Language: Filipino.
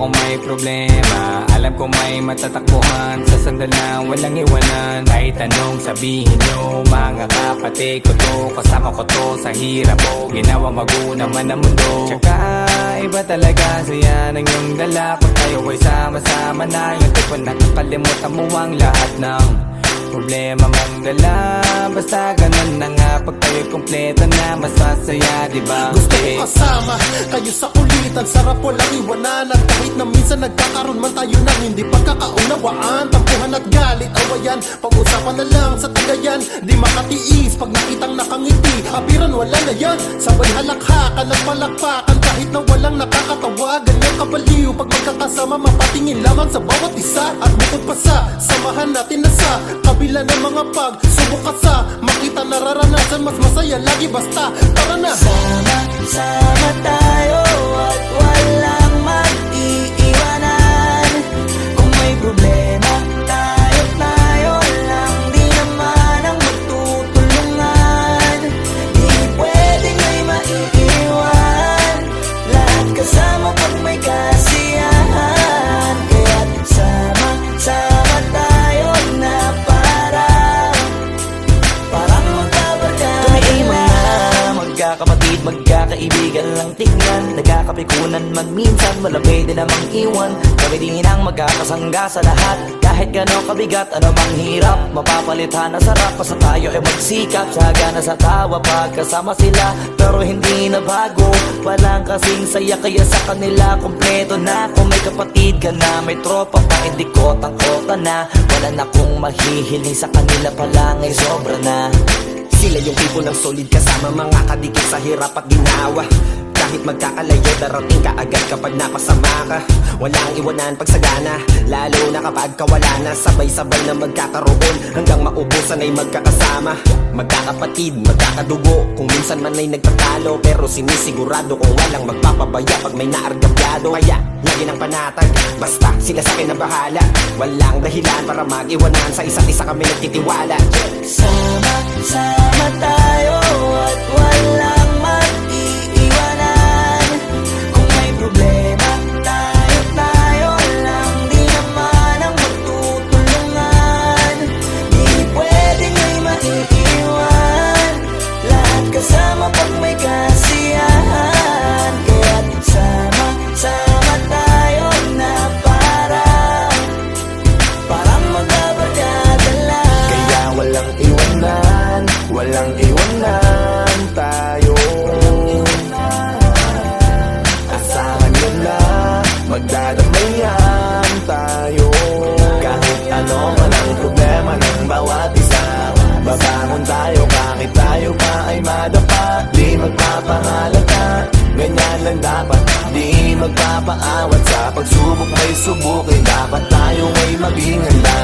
kung may problema, alam ko may matatakbuhan. Sa sandal na walang iwanan, kahit anong sabihin nyo. Mga kapatid ko to, kasama ko to sa hirap ko, ginawa magunang man ang mundo. Tsaka iba talaga saya ng iyong dala. Kung tayo ay sama-sama na, yung tipo nakakalimutan mo ang lahat ng problema mang dala. Basta ganun na nga, pag tayo'y kompleto na, mas masaya, diba? Gusto ko kasama kayo sa kulitan, sarap walang iwanan. At kahit na minsan nagkakaroon man tayo ng hindi pagkakaunawaan, tampuhan at galit, awayan, pag-usapan na lang sa tagayan. Di makatiis pag nakitang nakangiti, apiran wala na yan. Sabay halakhakan at palakpakan kahit na walang nakakatawa. Ganyan kabaliw pag magkakasama, mapatingin lamang sa bawat isa. At bukod pa sa samahan natin na sa kabila ng mga pagsubok at sa makita nararanasan, mas masaya lagi basta tara na. Sama tayo at walang mag-iiwanan. Kung may problema, tayo lang, di naman ang magtutulungan. Di pwedeng may maiiwan, lahat kasama pag may kasiyahan. Kaya't sama tayo na parang magkabarkada. Kami ay mga magkakapatid, magkakaibigan lang tingnan. Nagkakapikunan man minsan, wala pwede namang iwan. Kami din ang magkakasangga sa lahat. Kahit gano'ng kabigat, ano mang hirap, mapapalitan na sarap. Basta tayo ay magsikap, sagana sa tawa pagkasama sila. Pero hindi na bago, walang kasing saya. Kaya sa kanila kompleto na. Kung may kapatid ka na, may tropa pa, hindi kotang-kota na. Wala na kong mahihiling sa kanila pa lang ay sobra na. Sila yung tipo ng solid kasama, mga kadikit sa hirap at ginawa. Kahit magkakalayo, darating ka agad kapag napasama ka. Walang iwanan pag sagana, lalo na kapag kawala na. Sabay-sabay na magkakaroon, hanggang maubusan ay magkakasama. Magkakapatid, magkakadugo, kung minsan man ay nagtatalo, pero sinisigurado kung walang magpapabaya pag may naargabyado. Kaya, lagi ng panatag, basta sila sa akin na bahala. Walang dahilan para mag-iwanan, sa isa't isa kami nagtitiwala. Sama tayo at walang mag-iiwanan. Kung may problema, tayo lang, di naman ang magtutulungan. Di pwedeng may maiiwan, lahat kasama pag may kasiyahan. Kaya't sama tayo na parang magkabarkada lang. Kaya walang iwanan tayo. Asahan nyo na, magdadamayan tayo. Kahit ano man ang problema ng bawat isa, babangon tayo kahit tayo pa ay madapa. Di magpapahalata, ganyan lang dapat. Di magpapaawat, sa pagsubok may subukin. Dapat tayo ay maging handa.